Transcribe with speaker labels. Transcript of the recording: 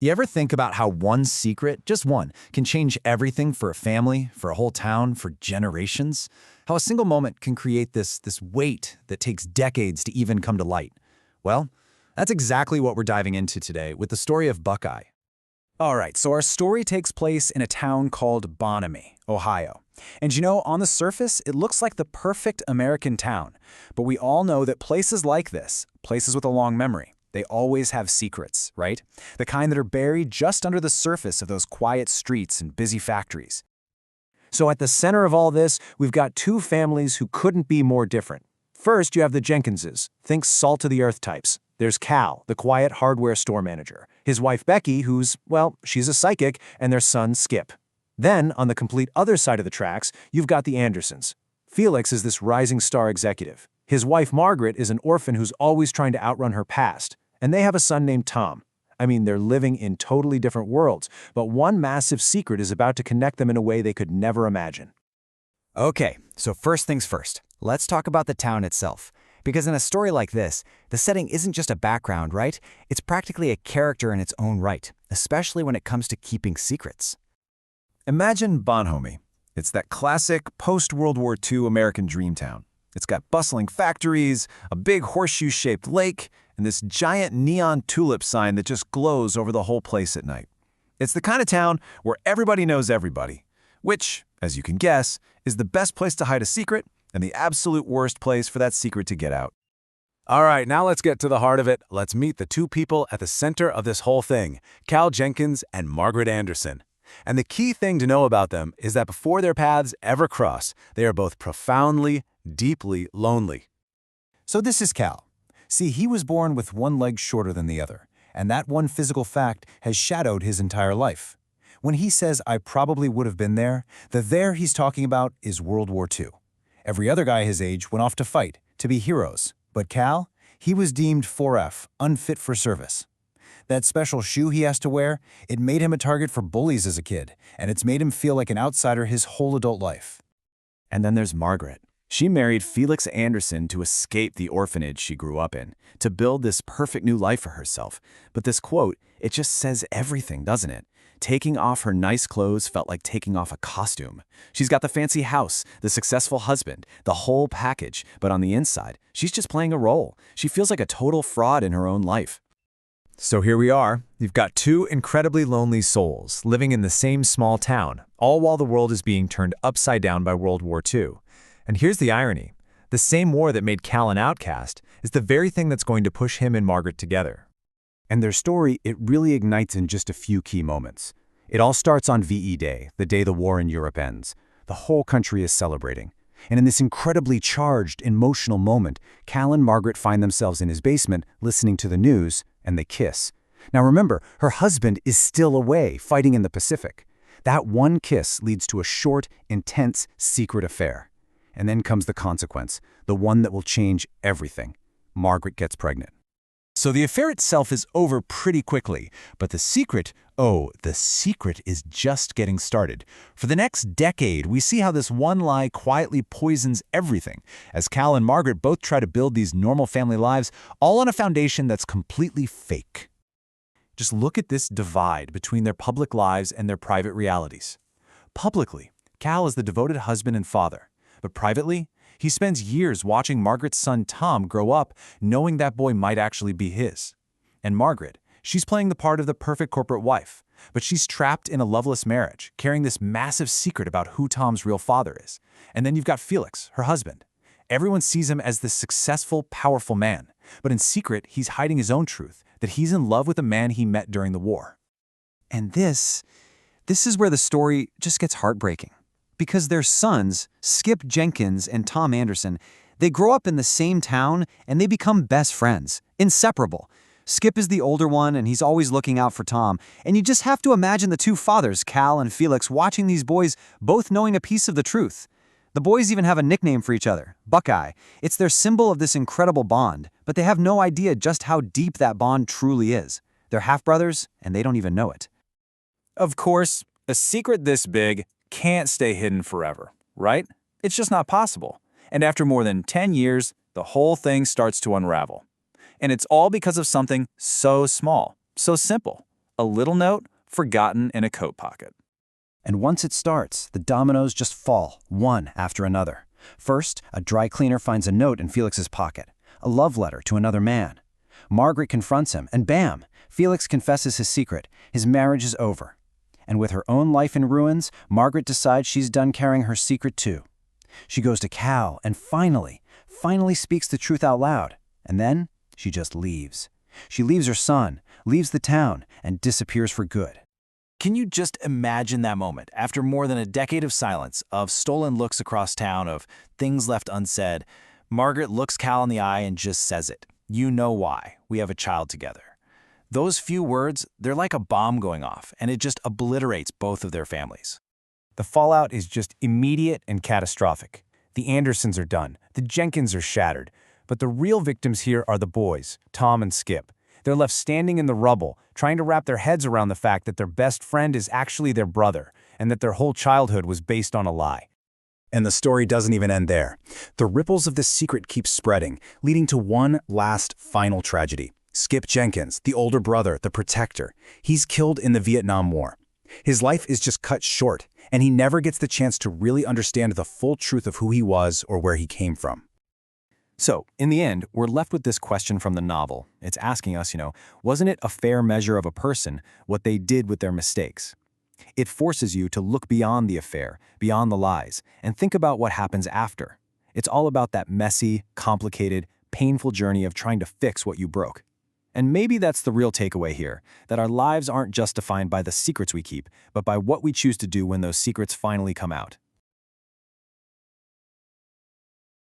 Speaker 1: You ever think about how one secret, just one, can change everything for a family, for a whole town, for generations? How a single moment can create this weight that takes decades to even come to light? Well, that's exactly what we're diving into today with the story of Buckeye. All right, so our story takes place in a town called Bonamy, Ohio. And you know, on the surface, it looks like the perfect American town. But we all know that places like this, places with a long memory, they always have secrets, right? The kind that are buried just under the surface of those quiet streets and busy factories. So at the center of all this, we've got two families who couldn't be more different. First, you have the Jenkinses. Think salt-to-the-earth types. There's Cal, the quiet hardware store manager. His wife Becky, who's, well, she's a psychic, and their son Skip. Then, on the complete other side of the tracks, you've got the Andersons. Felix is this rising star executive. His wife Margaret is an orphan who's always trying to outrun her past. And they have a son named Tom. I mean, they're living in totally different worlds, but one massive secret is about to connect them in a way they could never imagine.
Speaker 2: Okay, so first things first, let's talk about the town itself. Because in a story like this, the setting isn't just a background, right? It's practically a character in its own right, especially when it comes to keeping secrets.
Speaker 3: Imagine Bonhomie. It's that classic post-World War II American dream town. It's got bustling factories, a big horseshoe-shaped lake, and this giant neon tulip sign that just glows over the whole place at night. It's the kind of town where everybody knows everybody, which, as you can guess, is the best place to hide a secret and the absolute worst place for that secret to get out.
Speaker 4: All right, now let's get to the heart of it. Let's meet the two people at the center of this whole thing, Cal Jenkins and Margaret Anderson. And the key thing to know about them is that before their paths ever cross, they are both profoundly, deeply lonely.
Speaker 1: So this is Cal. See, he was born with one leg shorter than the other, and that one physical fact has shadowed his entire life. When he says, "I probably would have been there," the there he's talking about is World War II. Every other guy his age went off to fight, to be heroes. But Cal, he was deemed 4F, unfit for service. That special shoe he has to wear, it made him a target for bullies as a kid, and it's made him feel like an outsider his whole adult life.
Speaker 2: And then there's Margaret. She married Felix Anderson to escape the orphanage she grew up in, to build this perfect new life for herself. But this quote, it just says everything, doesn't it? Taking off her nice clothes felt like taking off a costume. She's got the fancy house, the successful husband, the whole package, but on the inside, she's just playing a role. She feels like a total fraud in her own life.
Speaker 3: So here we are. You've got two incredibly lonely souls living in the same small town, all while the world is being turned upside down by World War II. And here's the irony. The same war that made Cal an outcast is the very thing that's going to push him and Margaret together.
Speaker 2: And their story, it really ignites in just a few key moments. It all starts on VE Day, the day the war in Europe ends. The whole country is celebrating. And in this incredibly charged, emotional moment, Cal and Margaret find themselves in his basement listening to the news, and they kiss. Now remember, her husband is still away, fighting in the Pacific. That one kiss leads to a short, intense, secret affair. And then comes the consequence, the one that will change everything. Margaret gets pregnant.
Speaker 1: So the affair itself is over pretty quickly, but the secret is just getting started. For the next decade, we see how this one lie quietly poisons everything, as Cal and Margaret both try to build these normal family lives, all on a foundation that's completely fake. Just look at this divide between their public lives and their private realities. Publicly, Cal is the devoted husband and father, but privately, he spends years watching Margaret's son Tom grow up, knowing that boy might actually be his. And Margaret, she's playing the part of the perfect corporate wife, but she's trapped in a loveless marriage, carrying this massive secret about who Tom's real father is. And then you've got Felix, her husband. Everyone sees him as this successful, powerful man, but in secret, he's hiding his own truth, that he's in love with a man he met during the war.
Speaker 5: And this is where the story just gets heartbreaking. Because their sons, Skip Jenkins and Tom Anderson, they grow up in the same town and they become best friends, inseparable. Skip is the older one and he's always looking out for Tom, and you just have to imagine the two fathers, Cal and Felix, watching these boys both knowing a piece of the truth. The boys even have a nickname for each other, Buckeye. It's their symbol of this incredible bond, but they have no idea just how deep that bond truly is. They're half-brothers and they don't even know it.
Speaker 1: Of course, a secret this big can't stay hidden forever, right? It's just not possible. And after more than 10 years, the whole thing starts to unravel. And it's all because of something so small, so simple,
Speaker 3: a little note forgotten in a coat pocket.
Speaker 2: And once it starts, the dominoes just fall, one after another. First, a dry cleaner finds a note in Felix's pocket, a love letter to another man. Margaret confronts him, and bam! Felix confesses his secret. His marriage is over. And with her own life in ruins, Margaret decides she's done carrying her secret too. She goes to Cal and finally speaks the truth out loud. And then she just leaves. She leaves her son, leaves the town, and disappears for good.
Speaker 3: Can you just imagine that moment, after more than a decade of silence, of stolen looks across town, of things left unsaid? Margaret looks Cal in the eye and just says it. You know why. We have a child together. Those few words, they're like a bomb going off, and it just obliterates both of their families.
Speaker 1: The fallout is just immediate and catastrophic. The Andersons are done. The Jenkins are shattered. But the real victims here are the boys, Tom and Skip. They're left standing in the rubble, trying to wrap their heads around the fact that their best friend is actually their brother, and that their whole childhood was based on a lie.
Speaker 2: And the story doesn't even end there. The ripples of this secret keep spreading, leading to one last, final tragedy. Skip Jenkins, the older brother, the protector, he's killed in the Vietnam War. His life is just cut short, and he never gets the chance to really understand the full truth of who he was or where he came from.
Speaker 1: So, in the end, we're left with this question from the novel. It's asking us, wasn't it a fair measure of a person what they did with their mistakes? It forces you to look beyond the affair, beyond the lies, and think about what happens after. It's all about that messy, complicated, painful journey of trying to fix what you broke. And maybe that's the real takeaway here, that our lives aren't just defined by the secrets we keep, but by what we choose to do when those secrets finally come out.